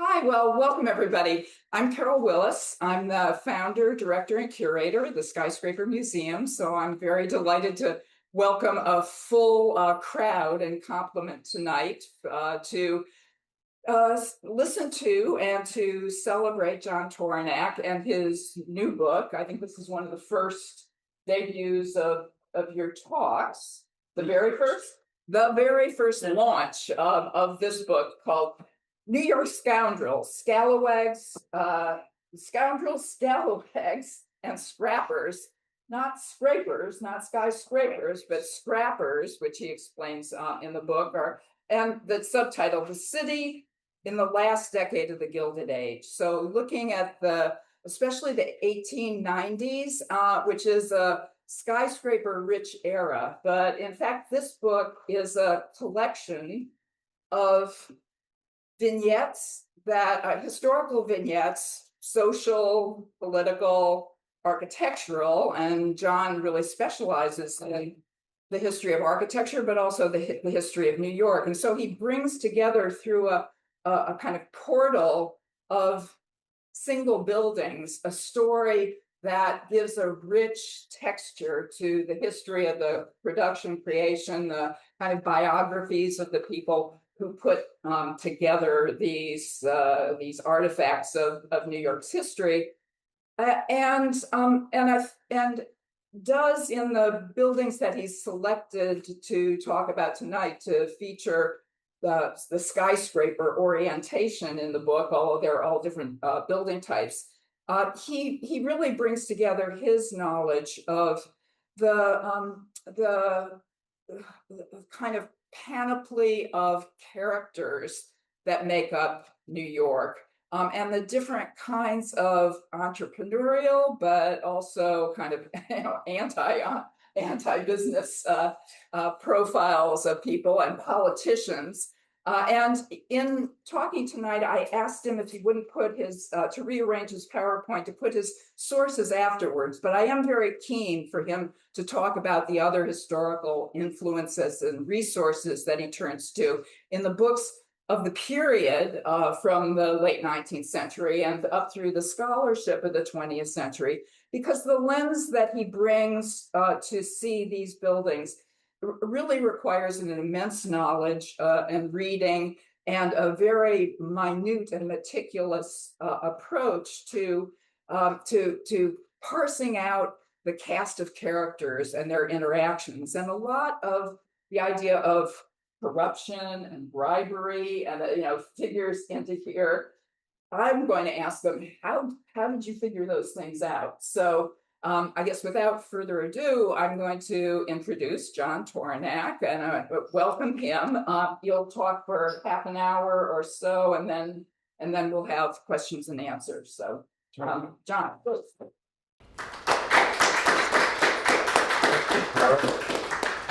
Hi, well, welcome everybody. I'm Carol Willis. I'm the founder, director, and curator of the Skyscraper Museum. So I'm very delighted to welcome a full crowd and complement tonight to listen to and to celebrate John Tauranac and his new book. I think this is one of the first debuts of your talks, the very first launch of this book called New York Scoundrels, Scalawags, Scalawags, and Scrappers, not scrapers, not skyscrapers, but scrappers, which he explains in the book, and the subtitle, The City in the Last Decade of the Gilded Age. So looking at especially the 1890s, which is a skyscraper-rich era, but in fact, this book is a collection of vignettes historical vignettes, social, political, architectural, and John really specializes in the history of architecture, but also the history of New York. And so he brings together through a kind of portal of single buildings, a story that gives a rich texture to the history of the production, creation, the kind of biographies of the people who put together these artifacts of New York's history, and does in the buildings that he's selected to talk about tonight to feature the skyscraper orientation in the book, although they're all different building types. He really brings together his knowledge of the kind of panoply of characters that make up New York, and the different kinds of entrepreneurial, but also kind of anti-business profiles of people and politicians. And in talking tonight, I asked him if he wouldn't put to rearrange his PowerPoint, to put his sources afterwards, but I am very keen for him to talk about the other historical influences and resources that he turns to in the books of the period from the late 19th century and up through the scholarship of the 20th century, because the lens that he brings to see these buildings really requires an immense knowledge and reading and a very minute and meticulous approach to parsing out the cast of characters and their interactions, and a lot of the idea of corruption and bribery and figures into here. I'm going to ask them, how did you figure those things out? So I guess without further ado, I'm going to introduce John Tauranac and welcome him. You'll talk for half an hour or so, and then we'll have questions and answers. So, John.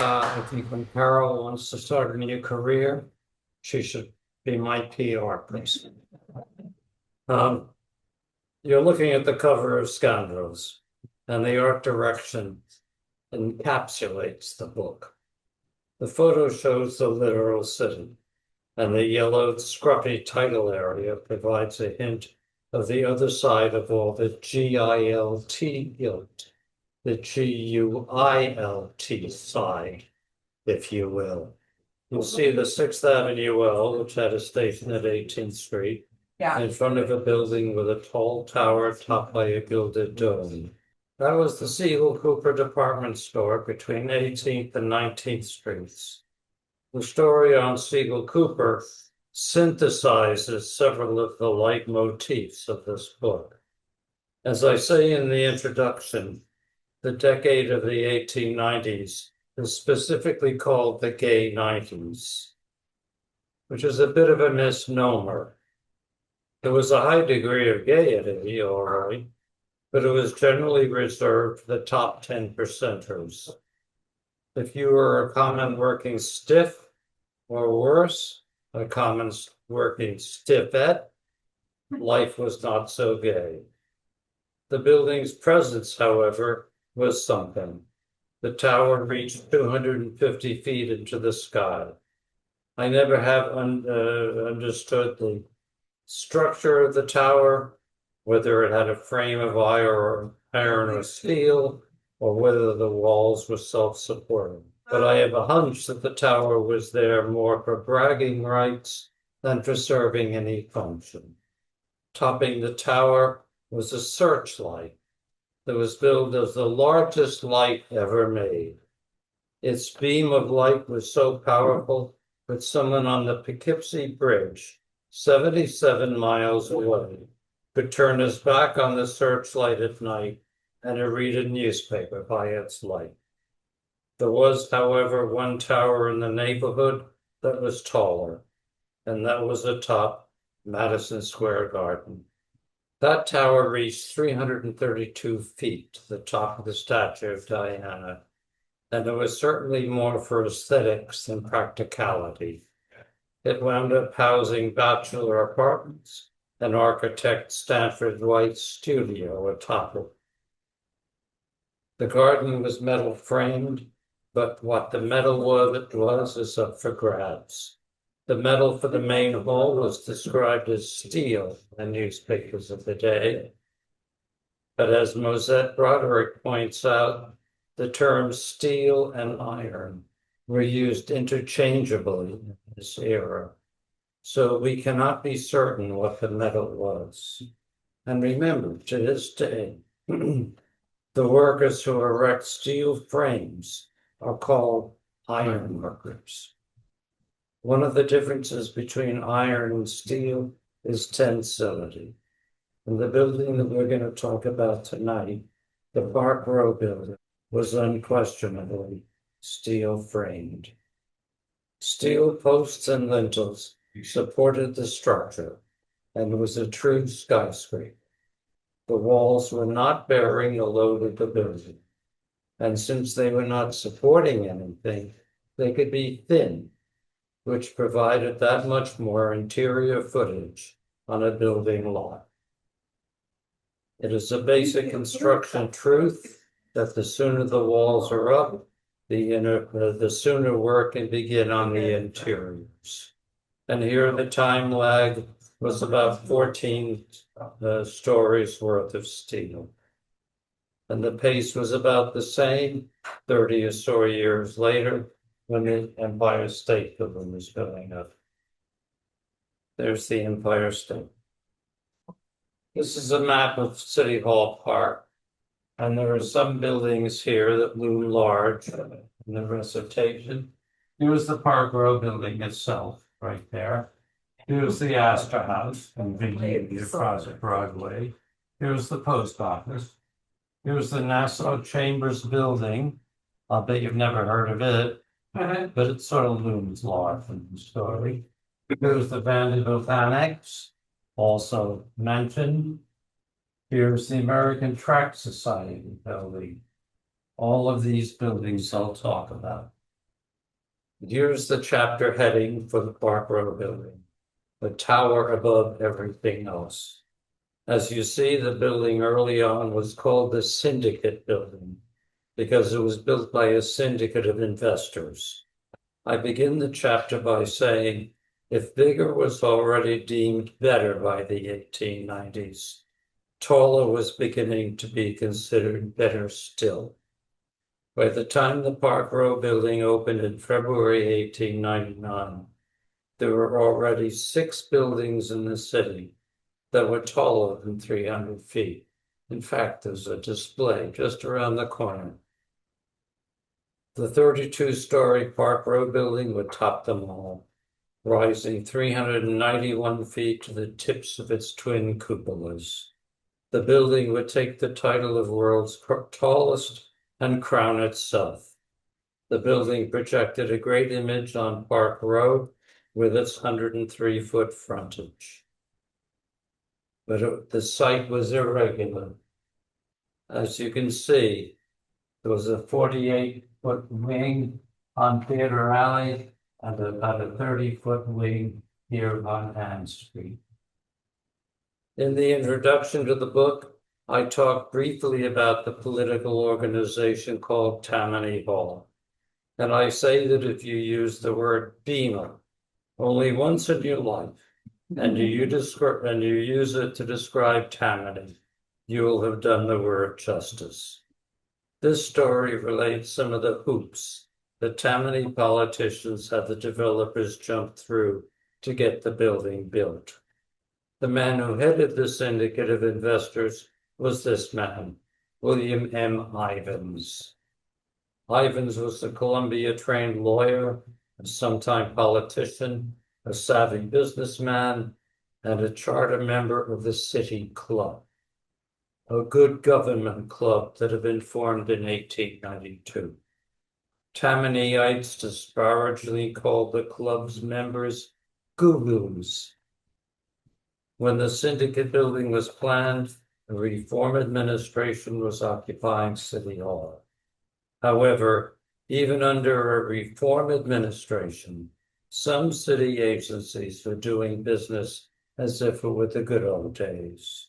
I think when Carol wants to start a new career, she should be my PR person. You're looking at the cover of Scoundrels, and the art direction encapsulates the book. The photo shows the literal city, and the yellowed, scruffy title area provides a hint of the other side of all the G-I-L-T guilt, the G-U-I-L-T side, if you will. You'll see the 6th Avenue L, which had a station at 18th Street, in front of a building with a tall tower topped by a gilded dome. That was the Siegel Cooper department store between 18th and 19th Streets. The story on Siegel Cooper synthesizes several of the leitmotifs of this book. As I say in the introduction, the decade of the 1890s is specifically called the gay 90s, which is a bit of a misnomer. There was a high degree of gaiety, all right, but it was generally reserved for the top 10%ers. If you were a common working stiff, or worse, a common working stiffette, life was not so gay. The building's presence, however, was something. The tower reached 250 feet into the sky. I never have understood the structure of the tower, whether it had a frame of iron or steel, or whether the walls were self-supporting. But I have a hunch that the tower was there more for bragging rights than for serving any function. Topping the tower was a searchlight that was billed as the largest light ever made. Its beam of light was so powerful that someone on the Poughkeepsie Bridge, 77 miles away, could turn his back on the searchlight at night and read a newspaper by its light. There was, however, one tower in the neighborhood that was taller, and that was atop Madison Square Garden. That tower reached 332 feet to the top of the statue of Diana, and it was certainly more for aesthetics than practicality. It wound up housing bachelor apartments and architect Stanford White's studio atop it. The garden was metal framed, but what the metal was is up for grabs. The metal for the main hall was described as steel in the newspapers of the day. But as Mosette Broderick points out, the terms steel and iron were used interchangeably in this era, so we cannot be certain what the metal was. And remember, to this day, the workers who erect steel frames are called iron workers. One of the differences between iron and steel is tensility. And the building that we're going to talk about tonight, the Park Row building, was unquestionably steel framed. Steel posts and lintels supported the structure and was a true skyscraper. The walls were not bearing the load of the building, and since they were not supporting anything, they could be thin, which provided that much more interior footage on a building lot. It is a basic construction truth that the sooner the walls are up, the sooner work can begin on the interiors. And here the time lag was about 14 stories worth of steel. And the pace was about the same 30 or so years later when the Empire State Building was going up. There's the Empire State. This is a map of City Hall Park. And there are some buildings here that loom large in the recitation. Here's the Park Row building itself, right there. Here's the Astor House, conveniently across Broadway. Here's the post office. Here's the Nassau Chambers building. I'll bet you've never heard of it, but it sort of looms large in the story. Here's the Vanderbilt Annex, also mentioned. Here's the American Tract Society building. All of these buildings I'll talk about. Here's the chapter heading for the Park Row building, the tower above everything else. As you see, the building early on was called the Syndicate Building because it was built by a syndicate of investors. I begin the chapter by saying, if bigger was already deemed better by the 1890s, taller was beginning to be considered better still. By the time the Park Row building opened in February 1899, there were already 6 buildings in the city that were taller than 300 feet. In fact, there's a display just around the corner. The 32-story Park Row building would top them all, rising 391 feet to the tips of its twin cupolas. The building would take the title of world's tallest and crown itself. The building projected a great image on Park Row with its 103-foot frontage. But the site was irregular. As you can see, there was a 48-foot wing on Theater Alley and about a 30-foot wing here on Ann Street. In the introduction to the book, I talked briefly about the political organization called Tammany Hall. And I say that if you use the word Beamer only once in your life, and you use it to describe Tammany, you will have done the word justice. This story relates some of the hoops that Tammany politicians had the developers jump through to get the building built. The man who headed the syndicate of investors was this man, William M. Ivins. Ivins was a Columbia-trained lawyer, a sometime politician, a savvy businessman, and a charter member of the City Club, a good government club that had been formed in 1892. Tammaniites disparagingly called the club's members gurus. When the syndicate building was planned, the Reform administration was occupying City Hall. However, even under a Reform administration, some city agencies were doing business as if it were the good old days.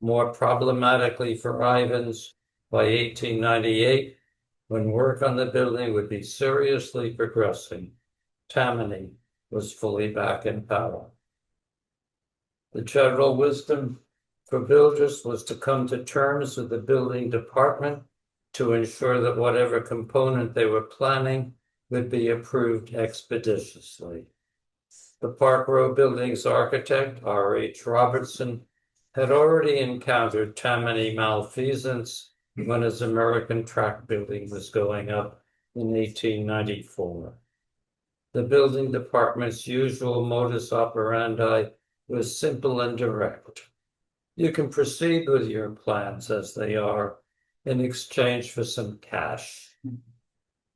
More problematically for Ivins, by 1898, when work on the building would be seriously progressing, Tammany was fully back in power. The general wisdom for builders was to come to terms with the building department to ensure that whatever component they were planning would be approved expeditiously. The Park Row Building's architect, R.H. Robertson, had already encountered Tammany malfeasance when his American track building was going up in 1894. The building department's usual modus operandi was simple and direct. You can proceed with your plans as they are in exchange for some cash.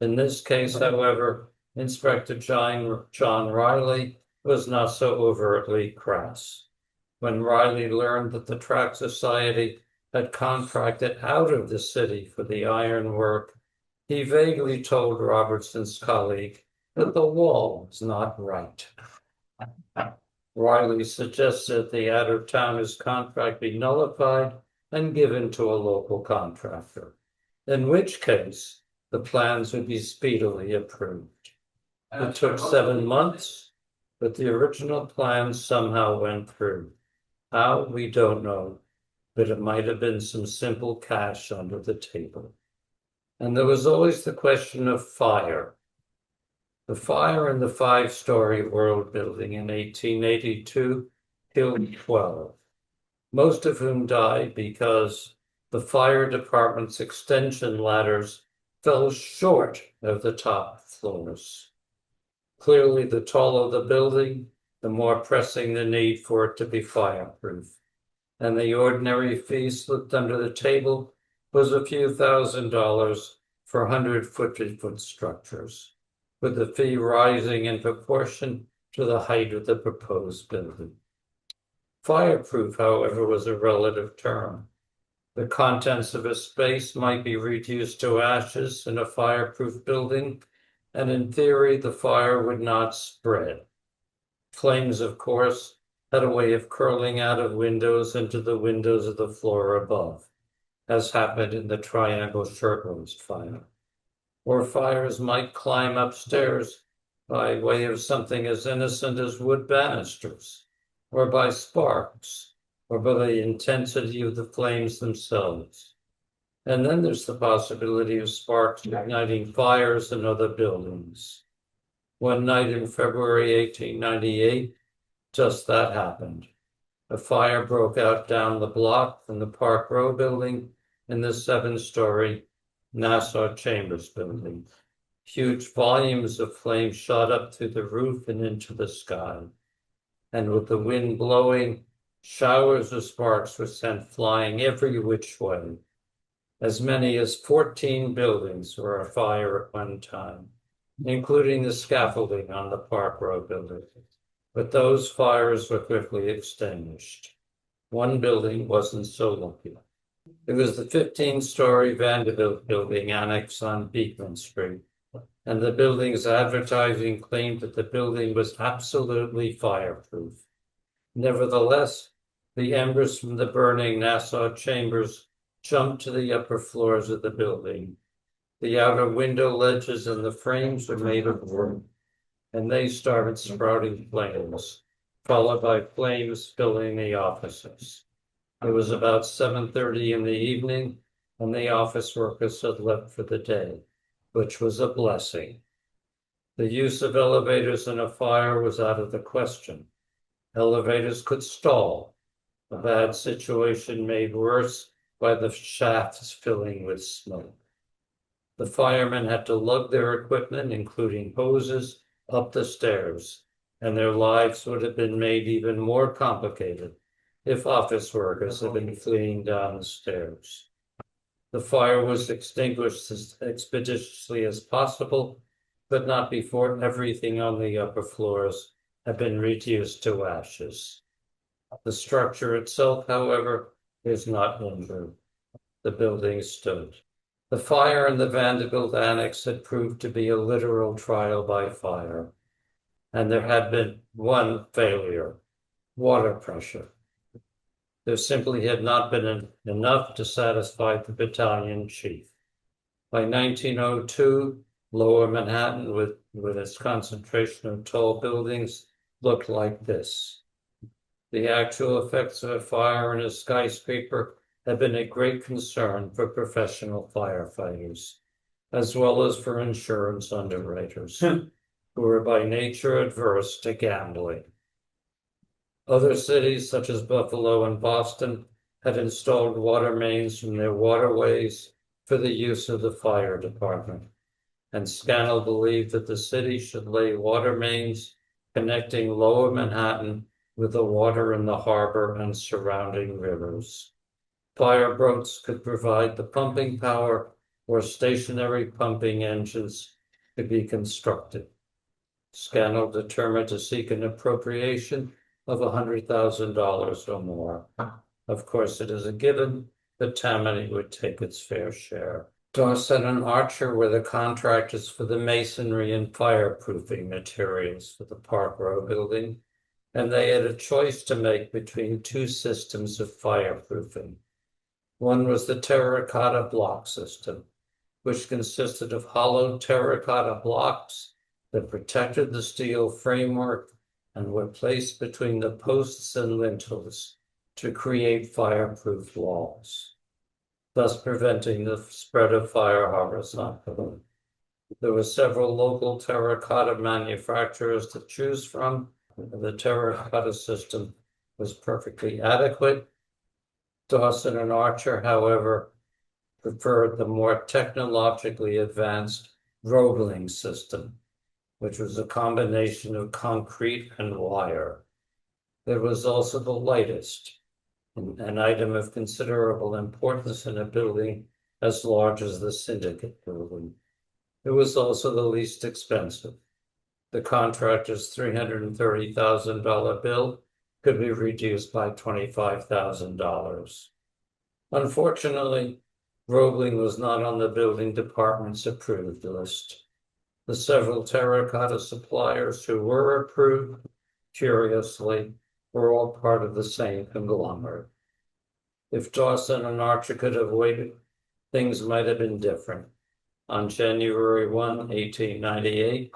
In this case, however, Inspector John Riley was not so overtly crass. When Riley learned that the Tract Society had contracted out of the city for the iron work, he vaguely told Robertson's colleague that the wall was not right. Riley suggested the out-of-towners' contract be nullified and given to a local contractor, in which case the plans would be speedily approved. It took 7 months, but the original plans somehow went through. How, we don't know, but it might have been some simple cash under the table. And there was always the question of fire. The fire in the 5-story World Building in 1882 killed 12, most of whom died because the fire department's extension ladders fell short of the top floors. Clearly, the taller the building, the more pressing the need for it to be fireproof. And the ordinary fee slipped under the table was a few $1,000s for 150-foot structures, with the fee rising in proportion to the height of the proposed building. Fireproof, however, was a relative term. The contents of a space might be reduced to ashes in a fireproof building, and in theory, the fire would not spread. Flames, of course, had a way of curling out of windows into the windows of the floor above, as happened in the Triangle Shirtwaist fire. Or fires might climb upstairs by way of something as innocent as wood banisters, or by sparks, or by the intensity of the flames themselves. And then there's the possibility of sparks igniting fires in other buildings. One night in February 1898, just that happened. A fire broke out down the block from the Park Row Building in the 7-story Nassau Chambers Building. Huge volumes of flame shot up through the roof and into the sky. And with the wind blowing, showers of sparks were sent flying every which way. As many as 14 buildings were afire at one time, including the scaffolding on the Park Row Building. But those fires were quickly extinguished. One building wasn't so lucky. It was the 15-story Vanderbilt Building annex on Beekman Street, and the building's advertising claimed that the building was absolutely fireproof. Nevertheless, the embers from the burning Nassau chambers jumped to the upper floors of the building. The outer window ledges and the frames were made of wood, and they started sprouting flames. followed by flames filling the offices. It was about 7:30 in the evening, and the office workers had left for the day, which was a blessing. The use of elevators in a fire was out of the question. Elevators could stall, a bad situation made worse by the shafts filling with smoke. The firemen had to lug their equipment, including hoses, up the stairs, and their lives would have been made even more complicated if office workers had been fleeing down the stairs. The fire was extinguished as expeditiously as possible, but not before everything on the upper floors had been reduced to ashes. The structure itself, however, is not injured. The building stood. The fire in the Vanderbilt Annex had proved to be a literal trial by fire, and there had been one failure: water pressure. There simply had not been enough to satisfy the battalion chief. By 1902, Lower Manhattan, with its concentration of tall buildings, looked like this. The actual effects of a fire in a skyscraper had been a great concern for professional firefighters, as well as for insurance underwriters, who were by nature adverse to gambling. Other cities, such as Buffalo and Boston, had installed water mains from their waterways for the use of the fire department, and Scannell believed that the city should lay water mains connecting Lower Manhattan with the water in the harbor and surrounding rivers. Fireboats could provide the pumping power, or stationary pumping engines could be constructed. Scannell determined to seek an appropriation of $100,000 or more. Of course, it is a given that Tammany would take its fair share. Dawson and Archer were the contractors for the masonry and fireproofing materials for the Park Row building, and they had a choice to make between two systems of fireproofing. One was the terracotta block system, which consisted of hollow terracotta blocks that protected the steel framework and were placed between the posts and lintels to create fireproof walls, thus preventing the spread of fire horizontally. There were several local terracotta manufacturers to choose from. The terracotta system was perfectly adequate. Dawson and Archer, however, preferred the more technologically advanced Roebling system, which was a combination of concrete and wire. It was also the lightest, an item of considerable importance in a building as large as the Syndicate building. It was also the least expensive. The contractor's $330,000 bill could be reduced by $25,000. Unfortunately, Roebling was not on the building department's approved list. The several terracotta suppliers who were approved, curiously, were all part of the same conglomerate. If Dawson and Archer could have waited, things might have been different. On January 1, 1898,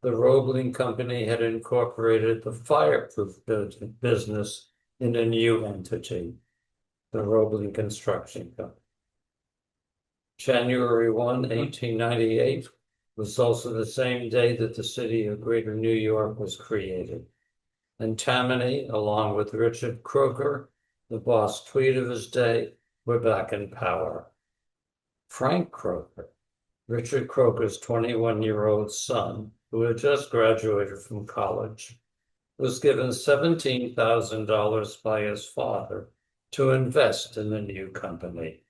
the Roebling Company had incorporated the fireproof business in a new entity, the Roebling Construction Company. January 1, 1898 was also the same day that the city of Greater New York was created. And Tammany, along with Richard Croker, the boss tweed of his day, were back in power. Frank Croker, Richard Croker's 21-year-old son, who had just graduated from college, was given $17,000 by his father to invest in the new company.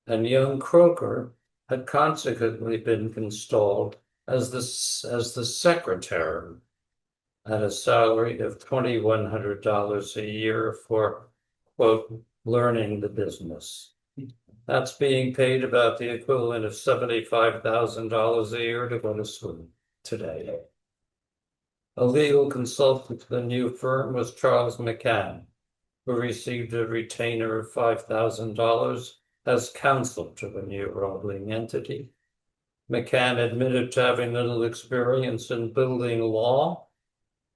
And young Croker had consequently been installed as the secretary at a salary of $2,100 a year for, quote, learning the business. That's being paid about the equivalent of $75,000 a year to go to school today. A legal consultant to the new firm was Charles McCann, who received a retainer of $5,000 as counsel to the new Roebling entity. McCann admitted to having little experience in building law,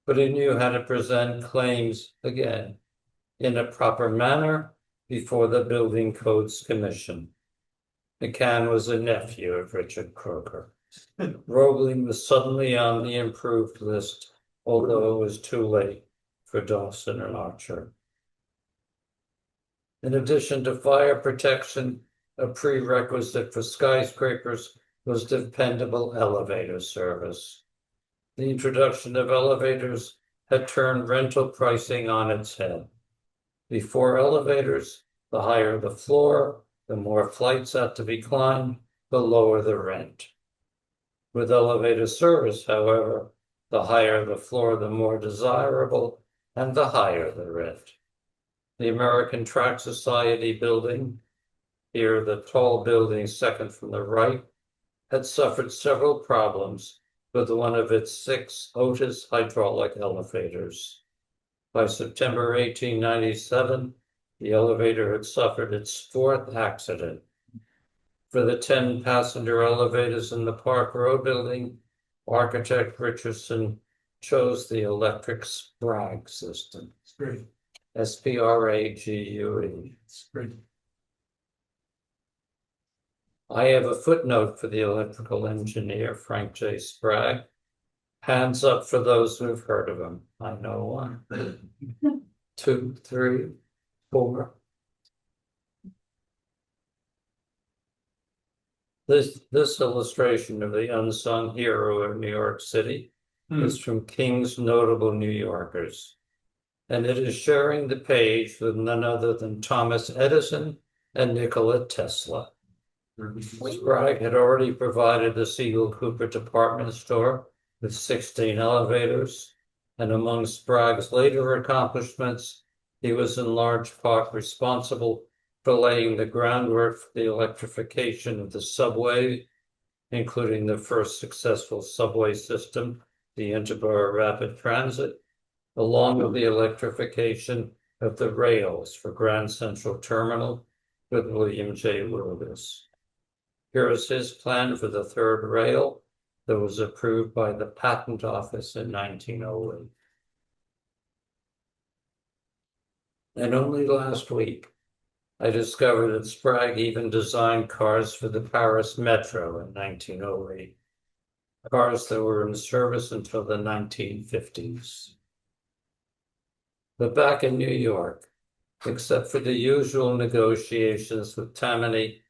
but he knew how to present claims, again, in a proper manner before the Building Codes Commission. McCann was a nephew of Richard Croker. Roebling was suddenly on the improved list, although it was too late for Dawson and Archer. In addition to fire protection, a prerequisite for skyscrapers was dependable elevator service. The introduction of elevators had turned rental pricing on its head. Before elevators, the higher the floor, the more flights had to be climbed, the lower the rent. With elevator service, however, the higher the floor, the more desirable, and the higher the rent. The American Tract Society building, here the tall building second from the right, had suffered several problems with one of its 6 Otis hydraulic elevators. By September 1897, the elevator had suffered its 4th accident. For the 10 passenger elevators in the Park Row building, architect Richardson chose the electric Sprague system. It's great. SPRAGUE. It's great. I have a footnote for the electrical engineer, Frank J. Sprague. Hands up for those who've heard of him. I know 1, 2, 3, 4. This illustration of the unsung hero of New York City is from King's Notable New Yorkers, and it is sharing the page with none other than Thomas Edison and Nikola Tesla. Sprague had already provided the Siegel Cooper department store with 16 elevators, and among Sprague's later accomplishments, he was in large part responsible for laying the groundwork for the electrification of the subway, including the first successful subway system, the Interborough Rapid Transit, along with the electrification of the rails for Grand Central Terminal with William J. Willis. Here is his plan for the 3rd rail that was approved by the Patent Office in 1908. And only last week, I discovered that Sprague even designed cars for the Paris Metro in 1908, cars that were in service until the 1950s. But back in New York, except for the usual negotiations with Tammany,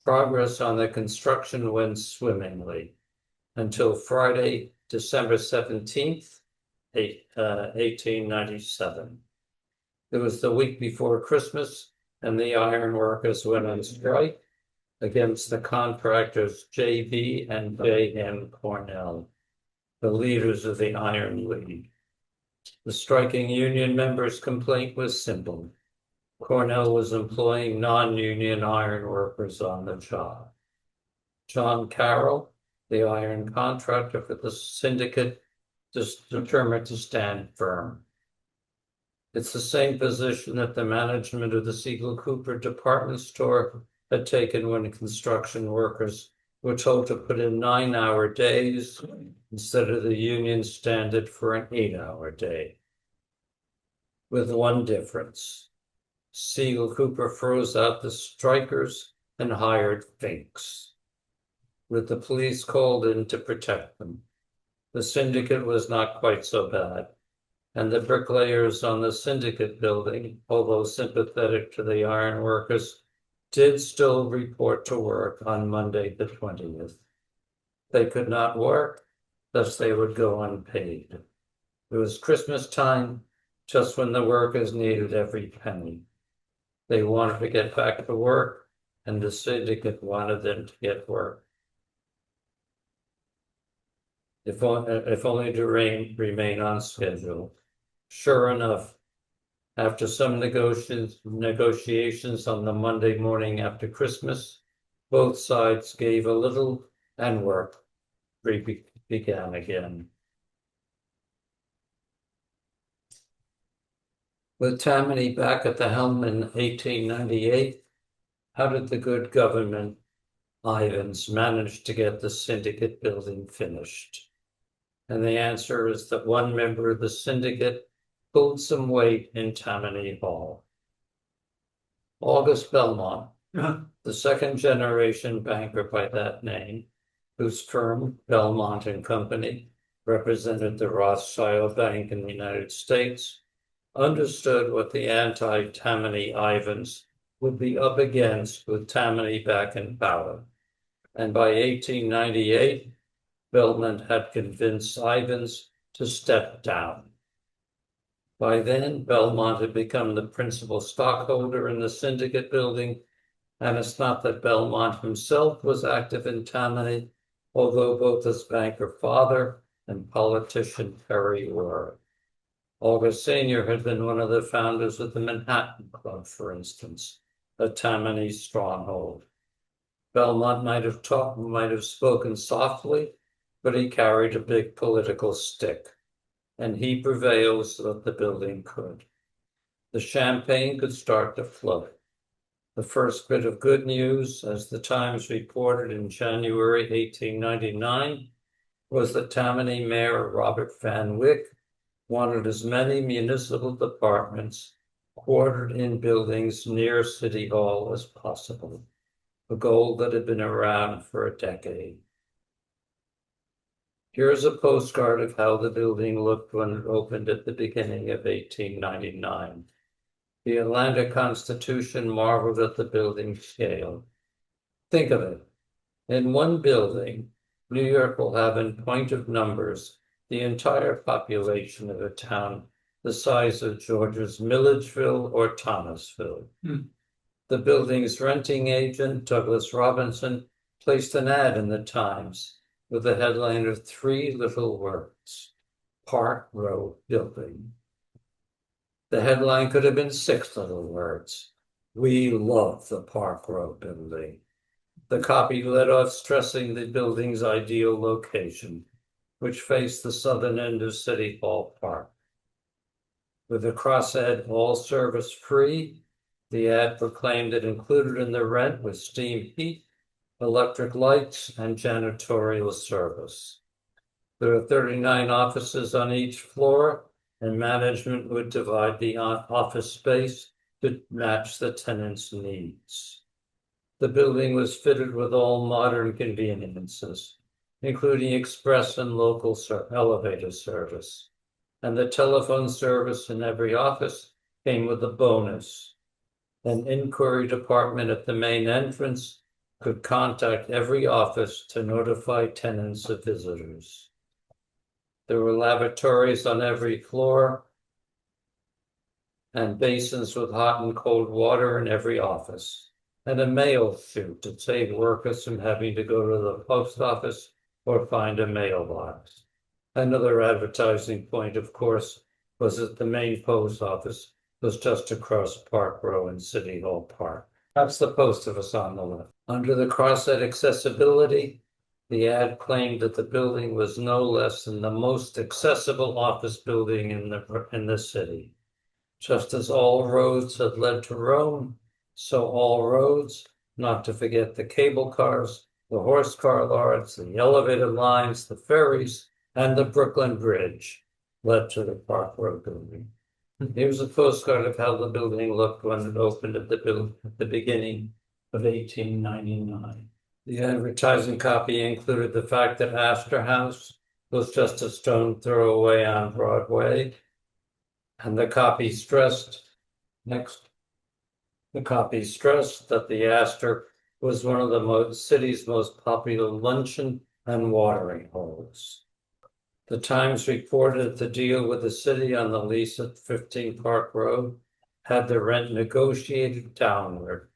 progress on the construction went swimmingly until Friday, December 17th, 1897. It was the week before Christmas, and the ironworkers went on strike against the contractors J.B. and J.M. Cornell, the leaders of the Iron League. The striking union members' complaint was simple. Cornell was employing non-union iron workers on the job. John Carroll, the iron contractor for the syndicate, determined to stand firm. It's the same position that the management of the Siegel Cooper department store had taken when construction workers were told to put in 9-hour days instead of the union standard for an 8-hour day. With one difference. Siegel Cooper froze out the strikers and hired finks, with the police called in to protect them. The syndicate was not quite so bad, and the bricklayers on the syndicate building, although sympathetic to the ironworkers, did still report to work on Monday the 20th. They could not work, thus they would go unpaid. It was Christmas time, just when the workers needed every penny. They wanted to get back to work, and the syndicate wanted them to get work. If only to remain on schedule. Sure enough, after some negotiations on the Monday morning after Christmas, both sides gave a little and work began again. With Tammany back at the helm in 1898, how did the good government Ivans manage to get the syndicate building finished? And the answer is that one member of the syndicate pulled some weight in Tammany Hall. August Belmont, the second generation banker by that name, whose firm, Belmont and Company, represented the Rothschild Bank in the United States, understood what the anti-Tammany Ivans would be up against with Tammany back in power. And by 1898, Belmont had convinced Ivans to step down. By then, Belmont had become the principal stockholder in the syndicate building, and it's not that Belmont himself was active in Tammany, although both his banker father and politician Perry were. August Sr. had been one of the founders of the Manhattan Club, for instance, a Tammany stronghold. Belmont might have spoken softly, but he carried a big political stick, and he prevailed so that the building could. The champagne could start to flow. The first bit of good news, as the Times reported in January 1899, was that Tammany Mayor Robert Van Wyck wanted as many municipal departments quartered in buildings near City Hall as possible, a goal that had been around for a decade. Here's a postcard of how the building looked when it opened at the beginning of 1899. The Atlanta Constitution marveled at the building's scale. Think of it. In one building, New York will have in point of numbers the entire population of a town the size of Georgia's Milledgeville or Thomasville. The building's renting agent, Douglas Robinson, placed an ad in the Times with a headline of 3 little words: Park Row Building. The headline could have been 6 little words: We love the Park Row Building. The copy led off stressing the building's ideal location, which faced the southern end of City Hall Park. With the crosshead "All service free," the ad proclaimed that included in the rent was steam heat, electric lights, and janitorial service. There are 39 offices on each floor, and management would divide the office space to match the tenants' needs. The building was fitted with all modern conveniences, including express and local elevator service. And the telephone service in every office came with a bonus. An inquiry department at the main entrance could contact every office to notify tenants of visitors. There were lavatories on every floor and basins with hot and cold water in every office, and a mail chute to save workers from having to go to the post office or find a mailbox. Another advertising point, of course, was that the main post office was just across Park Row in City Hall Park. That's the post office on the left. Under the crosshead accessibility, the ad claimed that the building was no less than the most accessible office building in the city. Just as all roads had led to Rome, so all roads, not to forget the cable cars, the horse car lords, the elevator lines, the ferries, and the Brooklyn Bridge, led to the Park Row building. Here's a postcard of how the building looked when it opened at the beginning of 1899. The advertising copy included the fact that Astor House was just a stone throw away on Broadway, and the copy stressed that the Astor was one of the city's most popular luncheon and watering holes. The Times reported that the deal with the city on the lease at 15 Park Road had the rent negotiated downward,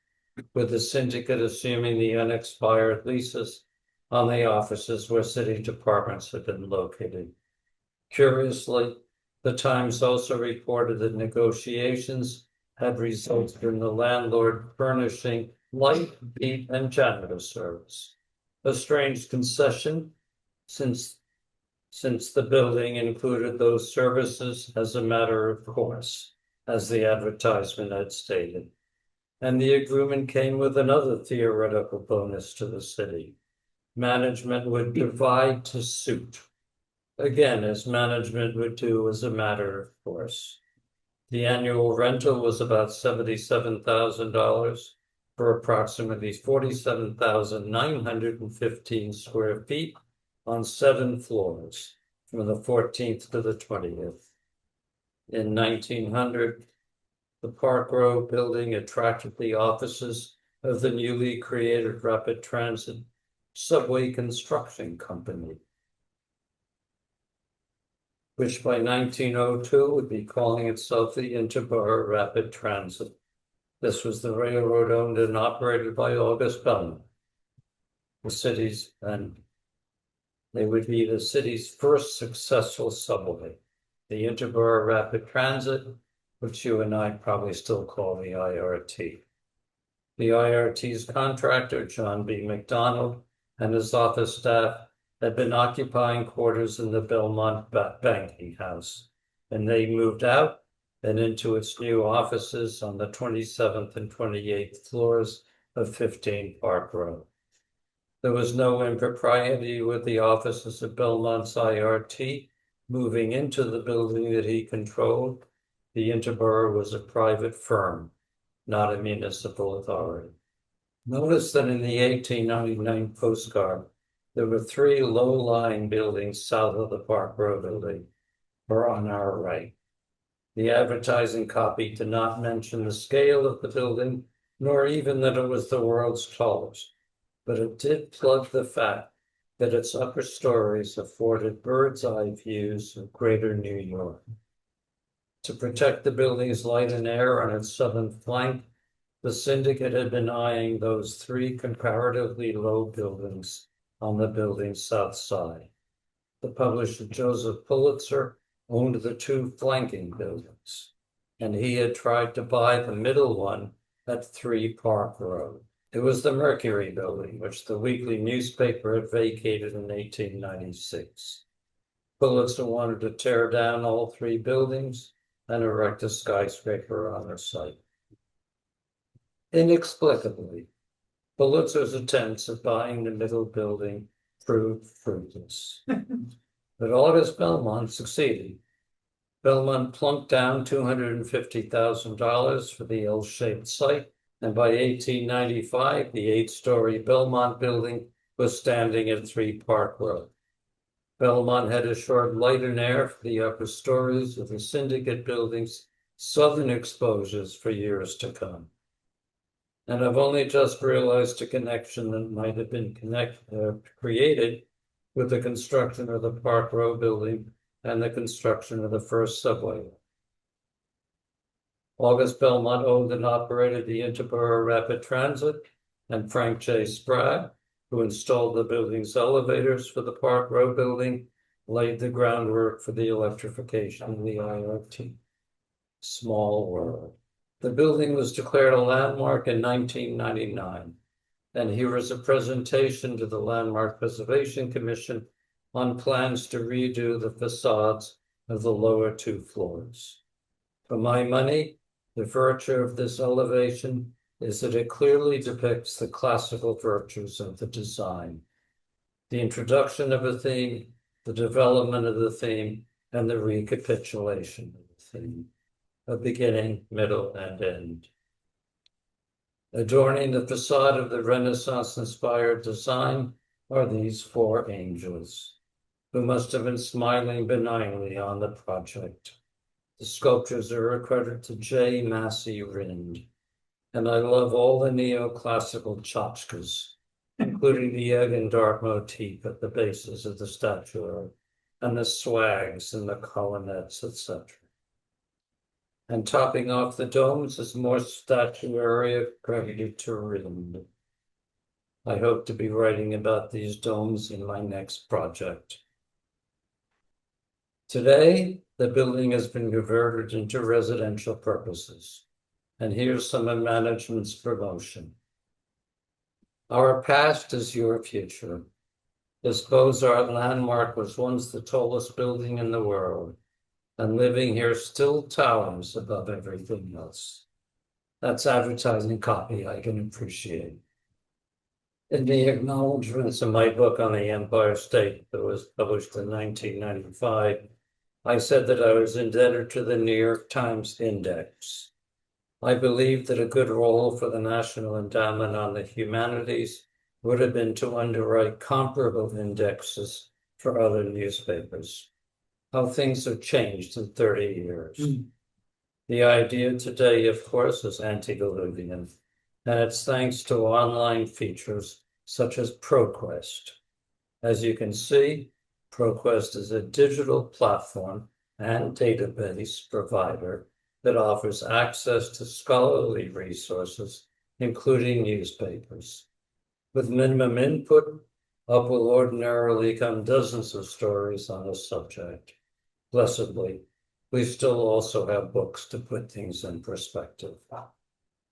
with the syndicate assuming the unexpired leases on the offices where city departments had been located. Curiously, the Times also reported that negotiations had resulted in the landlord furnishing light, heat, and janitor service. A strange concession, since the building included those services as a matter of course, as the advertisement had stated. And the agreement came with another theoretical bonus to the city. Management would divide to suit. again, as management would do as a matter of course. The annual rental was about $77,000 for approximately 47,915 square feet on 7 floors from the 14th to the 20th. In 1900, the Park Row building attracted the offices of the newly created Rapid Transit Subway Construction Company, which by 1902 would be calling itself the Interborough Rapid Transit. This was the railroad owned and operated by August Bellman. They would be the city's first successful subway. The Interborough Rapid Transit, which you and I probably still call the IRT. The IRT's contractor, John B. McDonald, and his office staff had been occupying quarters in the Belmont Banking House, and they moved out and into its new offices on the 27th and 28th floors of 15 Park Row. There was no impropriety with the offices of Belmont's IRT moving into the building that he controlled. The Interborough was a private firm, not a municipal authority. Notice that in the 1899 postcard, there were 3 low-lying buildings south of the Park Row building, or on our right. The advertising copy did not mention the scale of the building, nor even that it was the world's tallest, but it did plug the fact that its upper stories afforded bird's-eye views of greater New York. To protect the building's light and air on its southern flank, the syndicate had been eyeing those 3 comparatively low buildings on the building's south side. The publisher Joseph Pulitzer owned the 2 flanking buildings, and he had tried to buy the middle one at 3 Park Row. It was the Mercury building, which the weekly newspaper had vacated in 1896. Pulitzer wanted to tear down all 3 buildings and erect a skyscraper on their site. Inexplicably, Pulitzer's attempts at buying the middle building proved fruitless. But August Belmont succeeded. Belmont plunked down $250,000 for the L-shaped site, and by 1895, the 8-story Belmont building was standing at 3 Park Row. Belmont had assured light and air for the upper stories of the syndicate building's southern exposures for years to come. And I've only just realized a connection that might have been created with the construction of the Park Row building and the construction of the first subway. August Belmont owned and operated the Interborough Rapid Transit, and Frank J. Sprague, who installed the building's elevators for the Park Row building, laid the groundwork for the electrification of the IRT. Small world. The building was declared a landmark in 1999, and here is a presentation to the Landmark Preservation Commission on plans to redo the facades of the lower 2 floors. For my money, the virtue of this elevation is that it clearly depicts the classical virtues of the design. The introduction of a theme, the development of the theme, and the recapitulation of the theme. A beginning, middle, and end. Adorning the facade of the Renaissance-inspired design are these 4 angels, who must have been smiling benignly on the project. The sculptures are a credit to J. Massey Rind, and I love all the neoclassical tchotchkes, including the egg and dart motif at the bases of the statuary, and the swags and the colonnettes, etc. And topping off the domes is more statuary credited to Rind. I hope to be writing about these domes in my next project. Today, the building has been converted into residential purposes. And here's some of management's promotion. Our past is your future. This Beaux-Arts landmark was once the tallest building in the world, and living here still towers above everything else. That's advertising copy I can appreciate. In the acknowledgments of my book on the Empire State that was published in 1995, I said that I was indebted to the New York Times Index. I believed that a good role for the National Endowment on the Humanities would have been to underwrite comparable indexes for other newspapers. How things have changed in 30 years. The idea today, of course, is antediluvian, and it's thanks to online features such as ProQuest. As you can see, ProQuest is a digital platform and database provider that offers access to scholarly resources, including newspapers. With minimum input, up will ordinarily come dozens of stories on a subject. Blessedly, we still also have books to put things in perspective.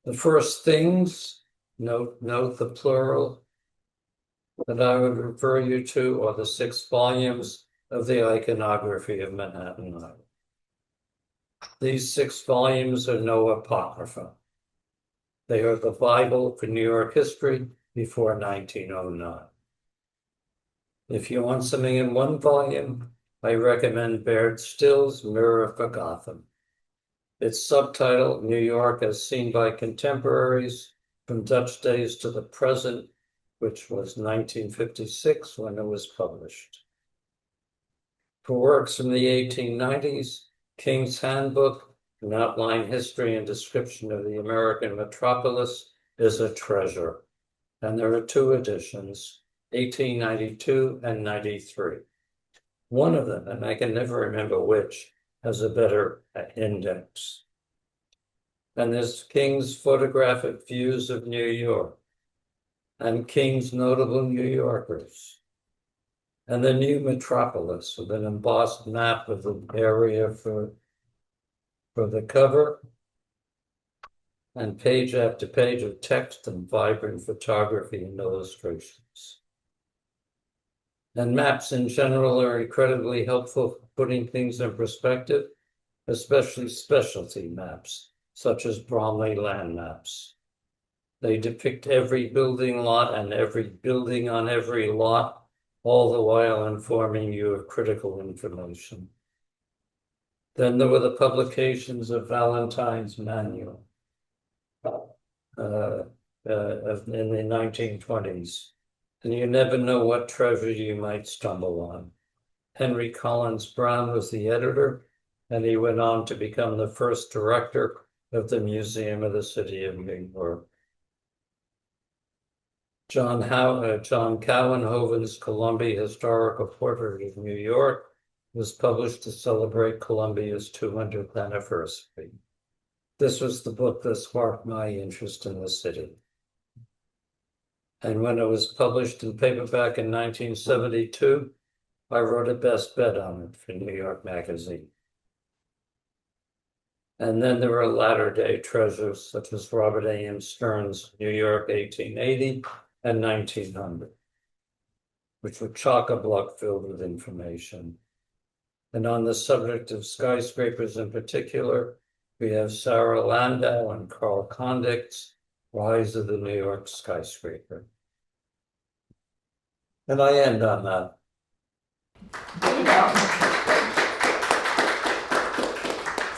The first things, note the plural, that I would refer you to are the 6 volumes of the iconography of Manhattan Island. These 6 volumes are no apocrypha. They are the Bible for New York history before 1909. If you want something in 1 volume, I recommend Baird Still's Mirror for Gotham. Its subtitle, New York as Seen by Contemporaries, from Dutch Days to the Present, which was 1956 when it was published. For works from the 1890s, King's Handbook, an outline history and description of the American metropolis, is a treasure. And there are 2 editions, 1892 and 93. One of them, and I can never remember which, has a better index. And there's King's Photographic Views of New York, and King's Notable New Yorkers, and the New Metropolis with an embossed map of the area for the cover, and page after page of text and vibrant photography and illustrations. And maps in general are incredibly helpful for putting things in perspective, especially specialty maps, such as Bromley land maps. They depict every building lot and every building on every lot, all the while informing you of critical information. Then there were the publications of Valentine's Manual in the 1920s. And you never know what treasure you might stumble on. Henry Collins Brown was the editor, and he went on to become the first director of the Museum of the City of New York. John Cowenhoven's Columbia Historical Portrait of New York was published to celebrate Columbia's 200th anniversary. This was the book that sparked my interest in the city. And when it was published in paperback in 1972, I wrote a best bet on it for New York Magazine. And then there were latter day treasures such as Robert A.M. Stern's New York 1880 and 1900, which were chock-a-block filled with information. And on the subject of skyscrapers in particular, we have Sarah Landau and Carl Condick's Rise of the New York Skyscraper. And I end on that.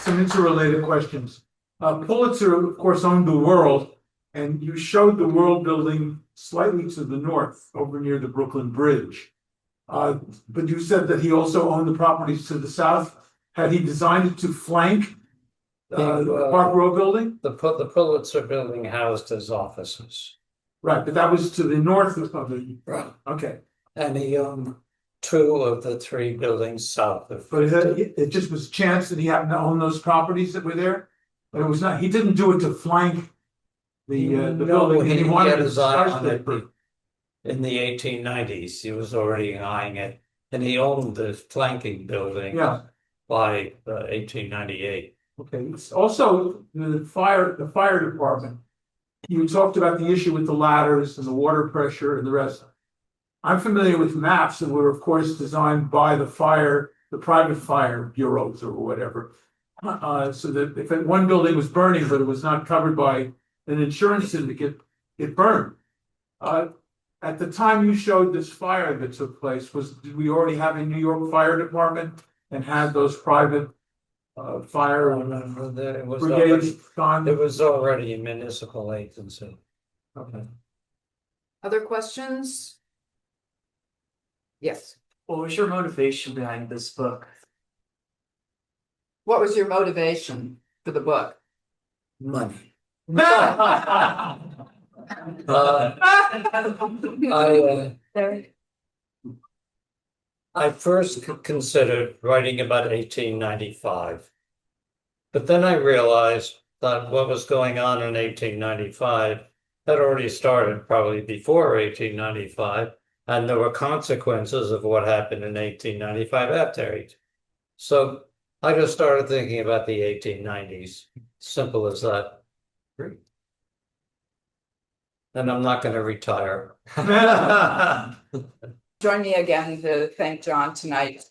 Some interrelated questions. Pulitzer, of course, owned the World, and you showed the World building slightly to the north, over near the Brooklyn Bridge. But you said that he also owned the properties to the south. Had he designed it to flank the Park Row building? The Pulitzer building housed his offices. Right, but that was to the north of the... Right. Okay. And he owned 2 of the 3 buildings south of... But it just was chance that he happened to own those properties that were there? But it was not, he didn't do it to flank the building. He had his eye on it in the 1890s. He was already eyeing it. And he owned the flanking building by 1898. Okay. It's also, the fire department, you talked about the issue with the ladders and the water pressure and the rest. I'm familiar with maps that were, of course, designed by the private fire bureaus or whatever. So that if one building was burning, but it was not covered by an insurance syndicate, it burned. at the time you showed this fire that took place, did we already have a New York Fire Department and had those private fire It was brigades gone? already a municipal agency. Okay. Other questions? Yes. What was your motivation behind this book? What was your motivation for the book? Money. I first considered writing about 1895. But then I realized that what was going on in 1895 had already started probably before 1895, and there were consequences of what happened in 1895 after. So I just started thinking about the 1890s. Simple as that. And I'm not going to retire. Join me again to thank John tonight.